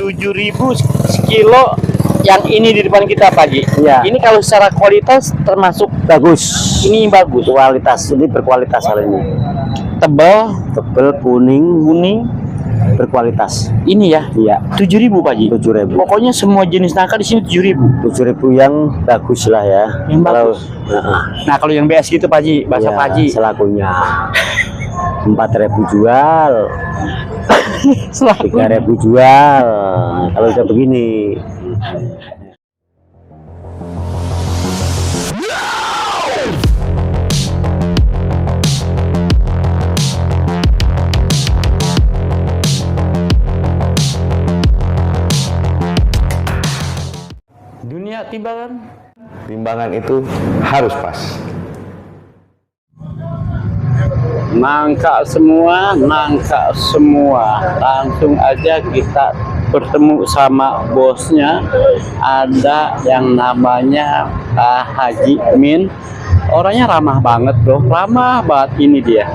7.000 sekilo. Yang ini di depan kita Pak Haji. Iya. Ini kalau secara kualitas termasuk Bagus. ini bagus. Kualitas ini berkualitas hal ini. Tebal, Tebel, kuning, kuning. berkualitas. Ini ya. Iya. 7.000 Pak Haji. 7.000. Pokoknya semua jenis nangka di sini 7.000. 7.000 yang bagus lah ya. Yang bagus. Heeh. Nah kalau yang BS gitu Pak Haji, bahasa Iya, Pak Haji. selakunya 4.000 jual, 3.000 jual. Kalau udah begini. Dunia timbangan. Timbangan itu harus pas. Nangka semua. Langsung aja kita bertemu sama bosnya. Ada yang namanya Pak Haji Min. Orangnya ramah banget bro, ramah banget. Ini dia.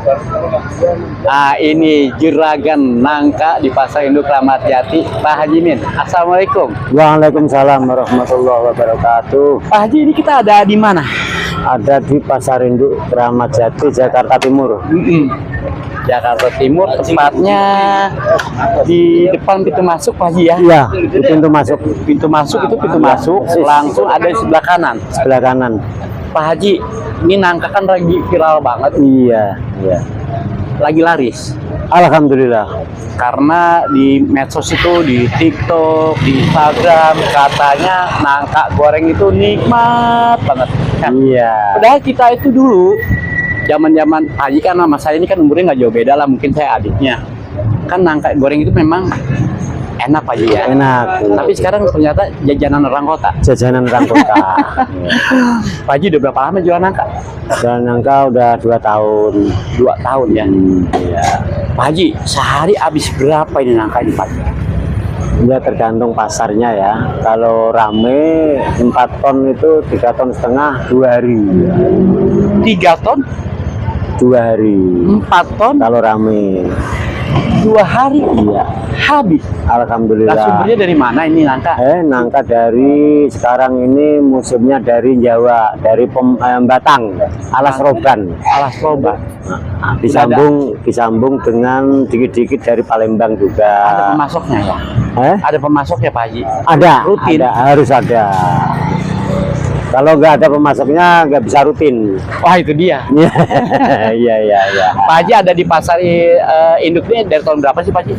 Nah ini juragan nangka di Pasar Induk Ramat Jati, Pak Haji Min. Assalamualaikum. Waalaikumsalam warahmatullahi wabarakatuh. Pak Haji, ini kita ada di mana? Ada di Pasar Induk Ramat Jati, Jakarta Timur. Jakarta Timur, tepatnya di depan pintu masuk Pak Haji ya? Iya, di pintu masuk. Pintu masuk itu pintu masuk, langsung ada di sebelah kanan. Sebelah kanan. Pak Haji, ini nangka kan lagi viral banget, Iya, iya. lagi laris. Alhamdulillah. Karena di medsos itu, di TikTok, di Instagram, katanya nangka goreng itu nikmat banget. Nah, Iya. padahal kita itu dulu, zaman-zaman Pak Haji kan sama saya ini kan umurnya nggak jauh beda lah, mungkin saya adiknya. Kan nangka goreng itu memang enak Pak Haji ya. Enak. Tapi sekarang ternyata jajanan orang kota. Jajanan orang kota. Pak Haji udah berapa lama jualan nangka? Dan nangka udah 2 tahun. 2 tahun ya. Iya. Pak Haji, sehari habis berapa ini nangka ini Pak Haji? Ya tergantung pasarnya ya. Kalau rame 4 ton itu 3,5 ton 2 hari. 3 ton, 2 hari. 4 ton, Kalau rame. 2 hari Iya. habis. Nah, Alhamdulillah. sumbernya dari mana ini nangka? Nangka dari sekarang ini musimnya dari Jawa, dari Batang, Alas Roban. Alas Roban. Disambung dengan dikit-dikit dari Palembang Ada juga. pemasoknya ya? Ada pemasoknya Pak Haji? Ada, Rutin? ada, harus ada. Kalau nggak ada pemasoknya nggak bisa rutin. Wah itu dia. Iya, iya, iya. Pak Haji ada di pasar induk ini dari tahun berapa sih Pak Haji?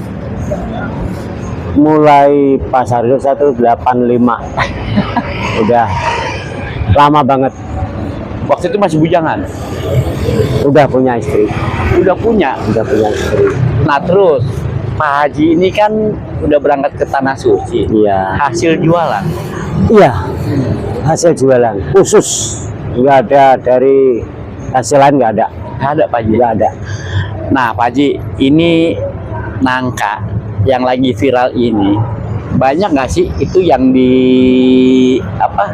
Mulai pasar itu 185. Udah lama banget. Waktu itu masih bujangan? Udah punya istri. Udah punya? Udah punya istri. Nah terus Pak Haji ini kan udah berangkat ke Tanah Suci. Iya. Hasil jualan? Iya. Hasil jualan khusus. Nggak ada dari hasil lain, nggak ada. Nggak ada Pak Haji? Nggak ada. Nah Pak Haji, ini nangka yang lagi viral ini banyak nggak sih itu yang di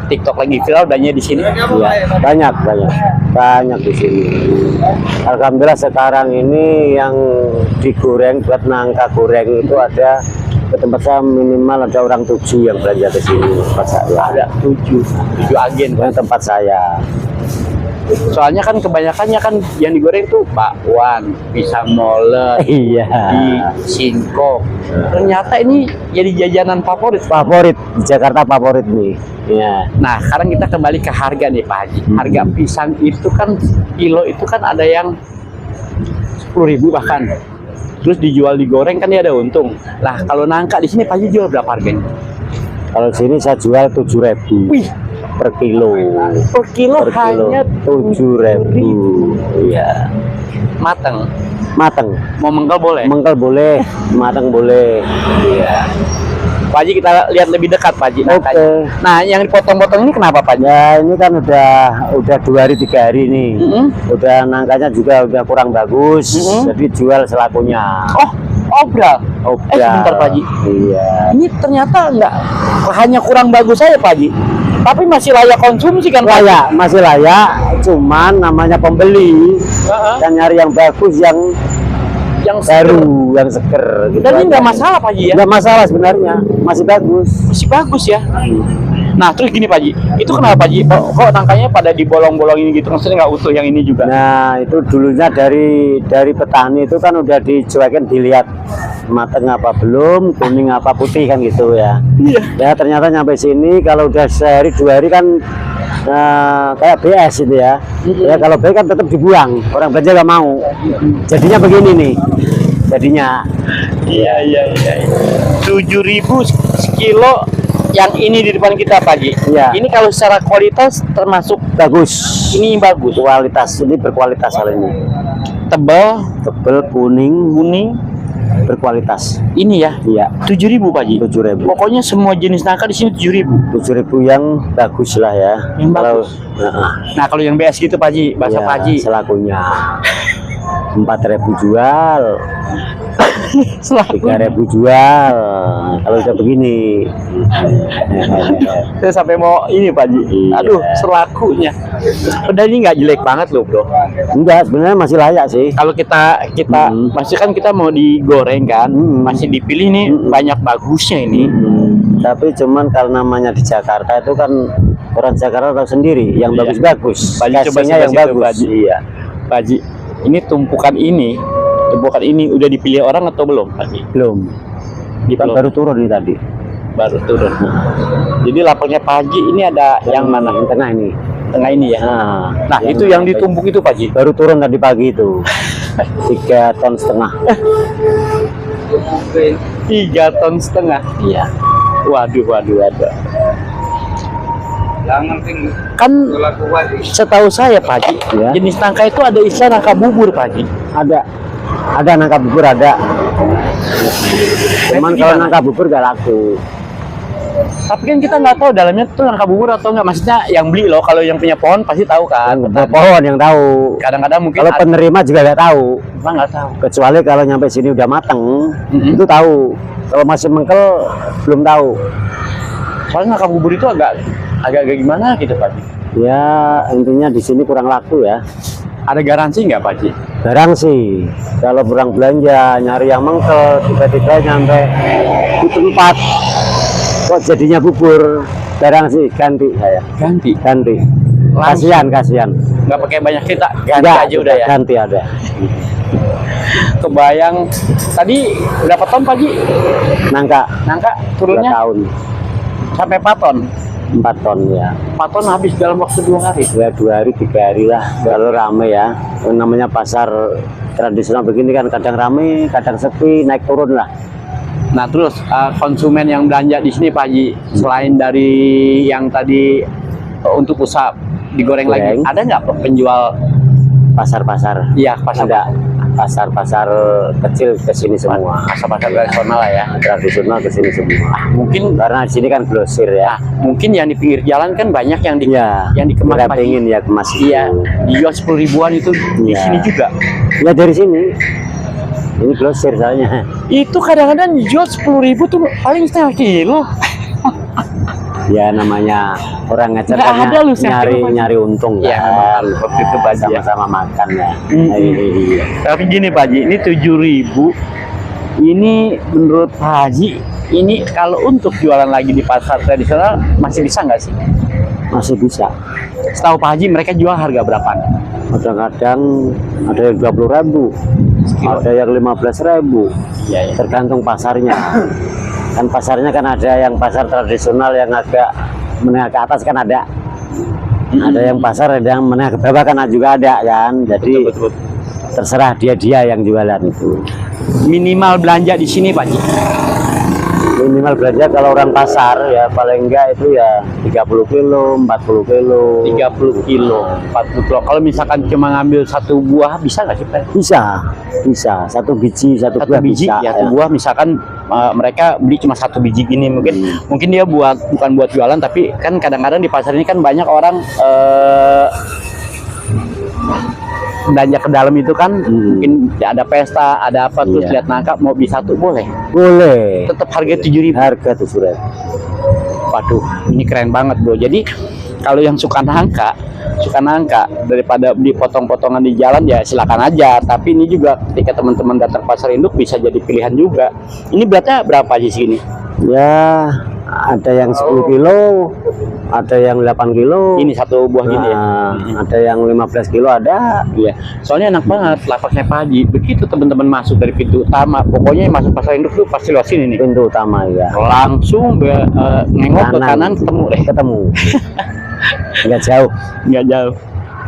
TikTok lagi viral banyak di sini? Iya, banyak di sini. Alhamdulillah sekarang ini yang digoreng buat nangka goreng itu ada ke tempat saya minimal ada orang 7 yang belanja ke sini. Tempat saya Ada 7 agen yang tempat saya. Soalnya kan kebanyakannya kan yang digoreng tuh bakwan, pisang molen, Iya. di singkong. Ternyata ini jadi jajanan favorit. Favorit di Jakarta, favorit nih. Iya. Nah, sekarang kita kembali ke harga nih Pak Haji. Harga pisang itu kan kilo itu kan ada yang 10.000 bahkan. Terus dijual digoreng kan dia ada untung. Lah, kalau nangka di sini Pak Haji jual berapa harganya? Kalau sini saya jual 7.000 Wih, per kilo. per kilo hanya 7.000. Iya. Mateng. Mateng. Mau mengkel boleh? Mengkel boleh, mateng boleh. Iya. Pak Haji kita lihat lebih dekat Pak Haji. Oke. Nah, yang dipotong-potong ini kenapa Pak Haji? Ya ini kan udah 2 hari 3 hari nih. Udah nangkanya juga udah kurang bagus. Jadi jual selakunya. Obral. Sebentar Pak Haji. Iya. Ini ternyata nggak hanya kurang bagus saya Pak Haji, tapi masih layak konsumsi kan Pak Haji? Layak, masih layak. Cuman namanya pembeli dan nyari yang bagus yang yang baru, yang seger. Gitu dan ini aja. nggak masalah Pak Haji ya? Nggak masalah sebenarnya, masih bagus. Masih bagus ya. Nah terus gini Pak Haji, itu kenapa Pak Haji? Kok nangkanya pada dibolong-bolongin gitu? Maksudnya nggak utuh yang ini juga? Nah itu dulunya dari petani itu kan udah dicuekin, dilihat mateng apa belum, kuning apa putih kan gitu ya. Iya. Ya ternyata nyampe sini kalau udah sehari 2 hari kan kayak BS itu ya. Ya kalau baik kan tetap dibuang, orang belanja nggak mau. Jadinya begini nih. Jadinya Iya. 7.000 sekilo yang ini di depan kita Pak Haji. Iya. Ini kalau secara kualitas termasuk bagus. ini bagus. Kualitas ini berkualitas hal ini. Tebal, Tebel kuning kuning. berkualitas. Ini ya. Iya. 7.000 Pak Haji. 7.000. Pokoknya semua jenis nangka di sini 7.000. 7.000 yang bagus lah ya. Yang Kalau bagus. Nah kalau yang BS gitu Pak Haji, bahasa ya, Pak Haji. selakunya 4.000 jual, 3.000 jual. Kalau udah begini, Saya sampai mau ini Pak Haji. Iya. Aduh, selakunya. Padahal ini nggak jelek banget loh, Bro. enggak sebenarnya masih layak sih. Kalau kita masih kan kita mau digoreng kan, masih dipilih nih banyak bagusnya ini. Tapi cuman kalau namanya di Jakarta itu kan orang Jakarta tahu sendiri, yang Iya. bagus-bagus, Pak Haji, coba casingnya yang sebelah situ, bagus. Pak Haji. Iya. Pak Haji, ini tumpukan ini udah dipilih orang atau belum, Pak Haji? Belum. Kan Belum. baru turun nih tadi. Baru turun. Jadi lapaknya Pak Haji ini ada yang mana? Yang tengah ini. Tengah ini ya. Nah, itu yang ditumpuk itu Pak Haji. Baru turun tadi pagi itu. 3,5 ton. 3,5 ton. Iya. Waduh. Kan setahu saya Pak Haji, Ya. jenis nangka itu ada istilah nangka bubur Pak Haji. Ada nangka bubur ada. Cuman Itu kalau gimana? nangka bubur gak laku. Tapi kan kita nggak tahu dalamnya tuh nangka bubur atau enggak. Maksudnya yang beli loh, kalau yang punya pohon pasti tahu kan. Yang pohon yang tahu. Kadang-kadang mungkin Kalau penerima juga nggak tahu. Bang nggak tahu. Kecuali kalau nyampe sini udah mateng, Mhm. itu tahu. Kalau masih mengkel belum tahu. Soalnya nangka bubur itu agak gimana gitu Pak Haji. Ya intinya di sini kurang laku ya. Ada garansi nggak Pak Haji? Barang sih, kalau kurang belanja nyari yang mengkel, tiba-tiba nyampe di tempat kok jadinya bubur, barang sih ganti saya. Ganti. Kasihan. Nggak pakai banyak kita, ganti Nggak, aja udah ya. Ganti ada. Kebayang. Tadi berapa ton Pak Haji? Nangka Nangka 2 turunnya tahun, sampai 4 ton. 4 ton ya. 4 ton habis dalam waktu 2 hari. Ya 2 hari 3 hari lah kalau rame ya. Yang namanya pasar tradisional begini kan kadang rame, kadang sepi, naik turun lah. Nah terus konsumen yang belanja di sini Pak Haji, selain dari yang tadi untuk usaha digoreng lagi, Goreng. ada nggak penjual? Pasar-pasar Iya pasar ada, pasar-pasar kecil ke sini semua. pasar tradisional lah ya. Tradisional ke sini semua. Mungkin Karena di sini kan grosir ya. mungkin yang di pinggir jalan kan banyak yang di Iya. yang dikemas Kita Pak Haji. pengen ya kemas. Iya, dijual 10 ribuan itu di Iya. sini juga. Ya dari sini. Ini grosir soalnya. Itu kadang-kadang dijual 10.000 tuh paling setengah kilo. Ya namanya orang ngajar Nggak kan ada lu, saya nyari kira, Pak. nyari untung Iya, kan. memang waktu itu, Pak Haji, ya. Sama-sama makan ya. Mm-mm. Iya. Tapi gini Pak Haji, ini 7.000. Ini menurut Pak Haji, ini kalau untuk jualan lagi di pasar tradisional masih bisa nggak sih? Masih bisa. Setahu Pak Haji mereka jual harga berapa? Kadang-kadang ada yang 20.000, ada yang 15.000, Iya, tergantung pasarnya. Kan pasarnya kan ada yang pasar tradisional yang agak menengah ke atas kan ada. Ada yang pasar ada yang menengah ke bawah kan juga ada kan. Jadi Betul. terserah dia yang jualan itu. Minimal belanja di sini Pak Haji. Minimal belanja kalau orang pasar ya paling enggak itu ya 30 kilo, 40 kilo. 30 kilo, 40 kilo. Kalau misalkan cuma ngambil satu buah bisa nggak sih Pak? Bisa. Satu biji, satu buah Biji bisa. ya, satu buah misalkan mereka beli cuma satu biji gini, mungkin dia bukan buat jualan, tapi kan kadang-kadang di pasar ini kan banyak orang belanja ke dalam itu kan, mungkin ada pesta, ada apa, terus Iya. lihat nangka mau beli satu boleh, Boleh. tetap harga 7.000. Harga 7.000. Waduh, ini keren banget bro. Jadi kalau yang suka nangka suka nangka, daripada beli potong-potongan di jalan ya silakan aja. Tapi ini juga ketika teman-teman datang pasar induk bisa jadi pilihan juga. Ini beratnya berapa aja sini? Ya, ada yang 10 kilo, ada yang 8 kilo. Ini satu buah gini ya. Ada yang 15 kilo ada. Iya, soalnya enak banget lapaknya Pak Haji. Begitu teman-teman masuk dari pintu utama, pokoknya yang masuk pasar induk tuh pasti lewat sini nih. Pintu utama ya. Langsung nengok ke kanan ketemu deh. Ketemu. Nggak jauh, Nggak jauh,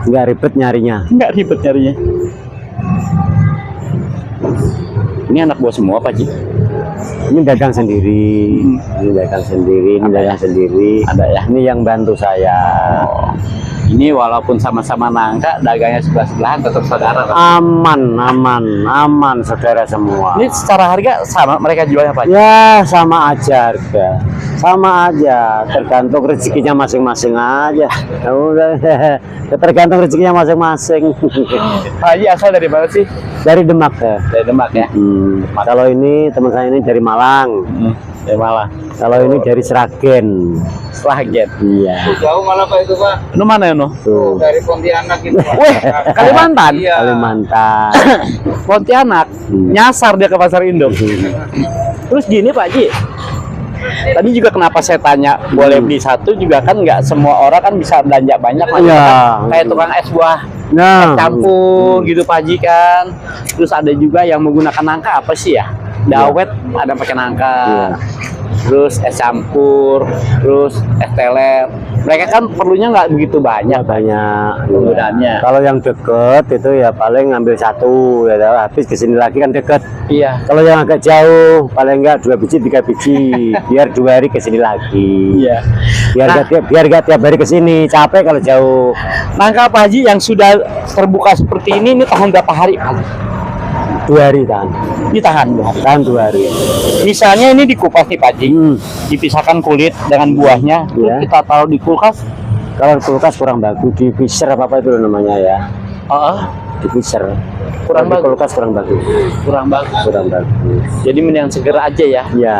nggak ribet nyarinya. nggak ribet nyarinya. Ini anak buah semua Pak Haji. Ini dagang sendiri, ini dagang sendiri, ini dagang sendiri. Ada ya. Ini yang bantu saya. Ini walaupun sama-sama nangka, dagangnya sebelah-sebelahan tetap saudara. Aman, saudara semua. Ini secara harga sama mereka jualnya Pak Haji? Ya sama aja harga, sama aja, tergantung rezekinya masing-masing aja. Ya udah, tergantung rezekinya masing-masing. Pak Haji asal dari mana sih? Dari Demak ya. Dari Demak ya. Kalau ini teman saya ini dari Malang. Dari Malang. Kalau ini dari Sragen. Sragen. Iya. Jauh malah Pak itu Pak. Lu mana ya no? Tuh. Dari Pontianak itu. Weh, Kalimantan. Iya. Kalimantan. Pontianak. Nyasar dia ke pasar induk. Terus gini Pak Haji. Tadi juga kenapa saya tanya boleh beli satu juga kan nggak semua orang kan bisa belanja banyak Pak Haji, Iya. kan? Kayak tukang es buah Nah, campur gitu Pak Haji kan. Terus ada juga yang menggunakan nangka apa sih ya? Dawet ada pakai nangka. Iya. Terus es campur, terus es teler. Mereka kan perlunya nggak begitu banyak banyak penggunaannya. Kalau yang deket itu ya paling ngambil satu ya habis kesini lagi kan deket. Iya. Kalau yang agak jauh paling enggak 2 biji 3 biji biar 2 hari kesini lagi. Iya. Biar enggak tiap hari kesini capek kalau jauh. Nangka Pak Haji yang sudah terbuka seperti ini tahan berapa hari Pak Haji? 2 hari tahan. Ini tahan 2 hari. Tahan 2 hari. Misalnya ini dikupas nih Pak Haji, dipisahkan kulit dengan buahnya, terus Iya. kita taruh di kulkas. Kalau kulkas kurang bagus di freezer apa itu namanya ya. Di freezer. Kurang Kalau di bagus. kulkas kurang bagus. Kurang bagus. Kurang bagus. Jadi mendingan seger aja ya. Ya,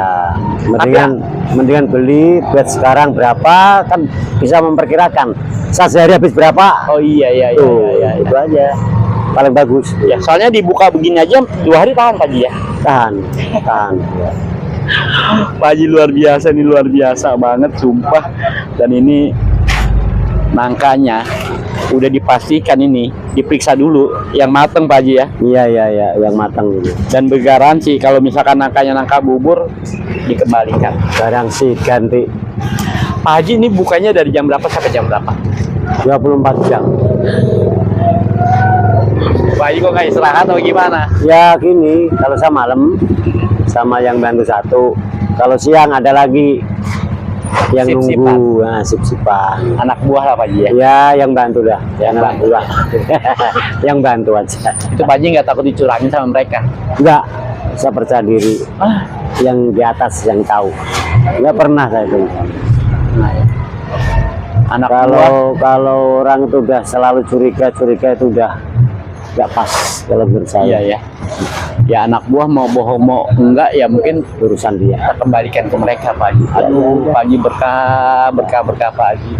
mendingan beli buat sekarang berapa kan bisa memperkirakan. Sehari habis berapa? Oh iya iya iya Tuh, iya. itu aja. Paling bagus. Ya, soalnya dibuka begini aja 2 hari tahan Pak Haji ya. Tahan. Ya. Pak Haji luar biasa nih, luar biasa banget sumpah. Dan ini nangkanya udah dipastikan ini diperiksa dulu yang mateng Pak Haji ya. Iya, yang matang gitu. Dan bergaransi kalau misalkan nangkanya nangka bubur dikembalikan. Barang sih ganti Pak Haji ini bukanya dari jam berapa sampai jam berapa? 24 jam. Pak Haji kok nggak istirahat atau gimana? Ya gini, kalau saya malam sama yang bantu satu. Kalau siang ada lagi yang Sip-sipan. nunggu, nah, sip-sipan. Anak buah lah Pak Haji ya. Ya yang bantu dah, yang Anak bantu lah. Yang bantu aja. Itu Pak Haji nggak takut dicurangin sama mereka? Enggak, saya percaya diri. Yang di atas yang tahu. Enggak pernah saya itu. Anak buah. Kalau orang itu udah selalu curiga itu udah nggak pas kalau menurut saya. Iya ya. Ya anak buah mau bohong mau enggak ya mungkin Urusan dia. kita kembalikan ke mereka Pak Haji. Aduh Pak Haji berkah Pak Haji.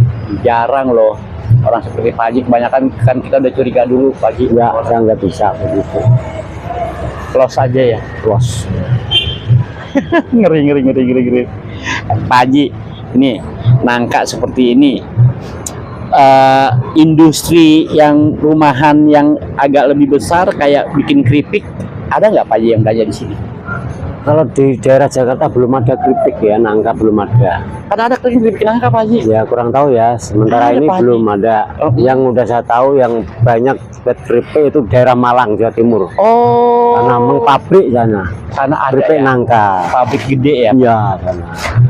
Jarang loh orang seperti Pak Haji, kebanyakan kan kita udah curiga dulu Pak Haji. Enggak, saya nggak bisa begitu. Close aja ya. Close. ngeri. Pak Haji, ini nangka seperti ini. Industri yang rumahan yang agak lebih besar kayak bikin keripik ada nggak Pak Haji yang belanja di sini? Kalau di daerah Jakarta belum ada keripik ya, nangka belum ada. Kan ada keripik nangka Pak Haji. Ya kurang tahu ya. Sementara Ada, ini Pak Haji. belum ada. Oh. Yang udah saya tahu yang banyak buat keripik itu daerah Malang, Jawa Timur. Oh. Karena memang pabrik sana. Sana ada Keripik ya? nangka. Pabrik gede ya. Iya sana.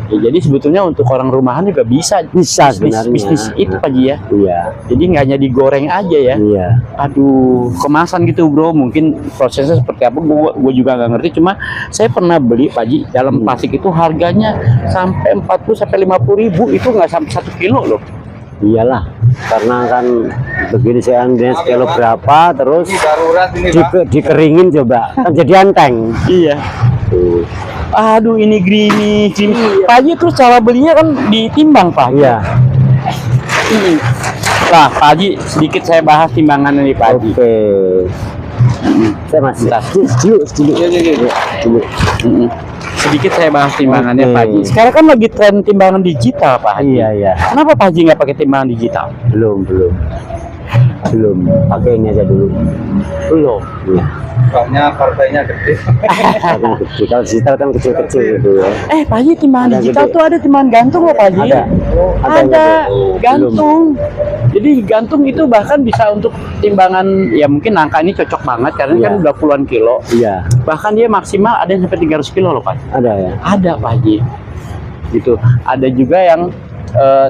Ya, jadi sebetulnya untuk orang rumahan juga bisa. Bisa sebenarnya. Bisnis itu Pak Haji ya. Iya. Jadi nggak hanya digoreng aja ya. Iya. Aduh, kemasan gitu bro, mungkin prosesnya seperti apa gue juga nggak ngerti, cuma saya pernah beli Pak Haji dalam plastik itu harganya sampai 40 sampai 50 ribu, itu nggak sampai 1 kilo loh. Iyalah. Karena kan begini saya ambilnya sekilo berapa terus Ini darurat ini Pak. dikeringin coba kan jadi enteng. Iya. Tuh. Aduh ini gini Pak Haji, terus cara belinya kan ditimbang Pak Haji. Iya. Ini Nah, Pak Haji, sedikit saya bahas timbangan ini Pak Haji. Oke. Saya masih Bentar. dulu. Dulu. Mm-mm. Sedikit saya bahas timbangannya Oke. Pak Haji. Sekarang kan lagi tren timbangan digital Pak Haji. Iya. Kenapa Pak Haji nggak pakai timbangan digital? Belum. Pakai ini aja dulu. Belum. Iya. Soalnya partainya gede. Akan kecil. Kalau digital kan kecil-kecil gitu ya. Pak Haji, timbangan Ada digital gede. tuh ada timbangan gantung loh Pak Haji. Ada. Ada yang gede. gantung. Jadi gantung itu bahkan bisa untuk timbangan, ya mungkin angka ini cocok banget karena Iya. kan udah puluhan kilo. Iya. Bahkan dia maksimal ada yang sampai 300 kilo loh Pak Haji. Ada ya. Ada Pak Haji. Gitu. Ada juga yang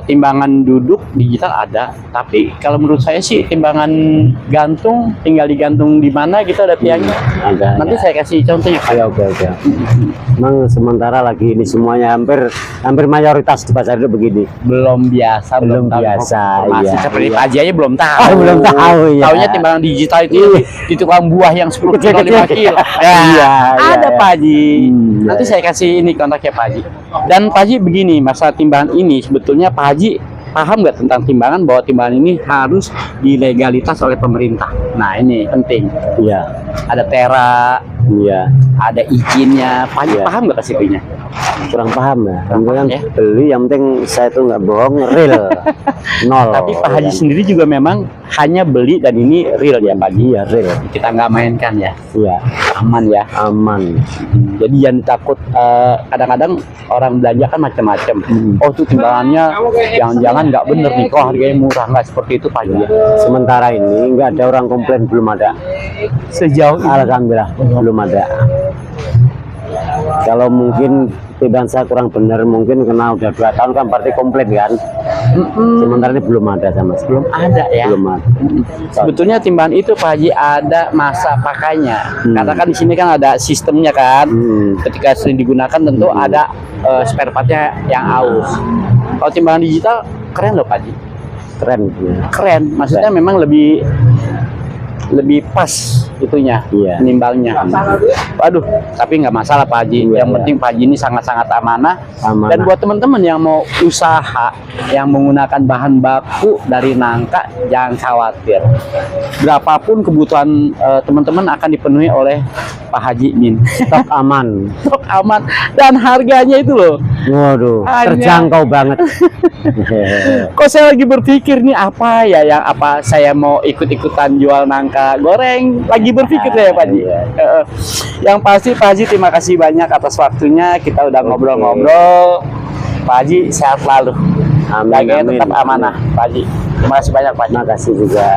timbangan duduk digital ada, tapi kalau menurut saya sih timbangan gantung tinggal digantung di mana gitu ada tiangnya. Ada. Nanti ya. saya kasih contohnya Pak. Oke. Memang sementara lagi ini semuanya hampir mayoritas di pasar itu begini. Belum biasa, Belum tahu biasa, informasi iya. seperti Iya. Pak Haji aja belum tahu. Oh, belum tahu, ya. Taunya timbangan digital itu di tukang buah yang 10 kilo, 5 kilo. Iya, Ada iya. Pak Haji. Nanti iya. saya kasih ini kontaknya Pak Haji. Dan Pak Haji begini, masalah timbangan ini sebetulnya Pak Haji paham nggak tentang timbangan, bahwa timbangan ini harus dilegalitas oleh pemerintah. Nah ini penting. Iya. Ada tera, Iya. ada izinnya. Pak Haji Iya. paham nggak pastinya? Kurang paham ya. Kurang Yang paham, ya. beli yang penting saya tuh nggak bohong, real. Nol. Tapi Pak Haji ya. sendiri juga memang hanya beli dan ini real ya Pak Haji. Iya, real. Kita nggak mainkan ya, Iya. aman ya. Aman. Jadi jangan takut. Kadang-kadang orang belanja kan macam-macam. Oh tuh timbangannya jangan-jangan nggak bener nih, kok harganya murah, nggak seperti itu Pak Haji. Ya. Sementara ini nggak ada orang komplain, belum ada. Sejauh ini Alhamdulillah belum ada. Kalau mungkin timbangan saya kurang benar, mungkin kena udah 2 tahun kan berarti komplain kan. Sementara ini belum ada sama sekali. belum ada ya. Belum ada. Sebetulnya timbangan itu Pak Haji ada masa pakainya. Karena kan di sini kan ada sistemnya kan. Ketika sering digunakan tentu ada spare partnya yang aus. Kalau timbangan digital keren loh Pak Haji. Keren. Keren, maksudnya memang lebih pas itunya, Iya. nimbangnya. Waduh, tapi nggak masalah Pak Haji. Iya, Yang penting Pak Haji ini sangat-sangat amanah. Amanah. Dan buat teman-teman yang mau usaha yang menggunakan bahan baku dari nangka, jangan khawatir. Berapapun kebutuhan teman-teman akan dipenuhi oleh Pak Haji Min. Stok aman. Stok aman dan harganya itu loh. Waduh, Hanya- terjangkau banget. Kok saya lagi berpikir nih apa ya yang apa saya mau ikut-ikutan jual nangka goreng, lagi berpikir ya Pak Haji. Iya. Yang pasti Pak Haji terima kasih banyak atas waktunya, kita udah ngobrol-ngobrol. Pak Haji sehat selalu, Amin, jaganya amin. tetap amanah Pak Haji. Terima kasih banyak Pak Haji. Terima kasih juga.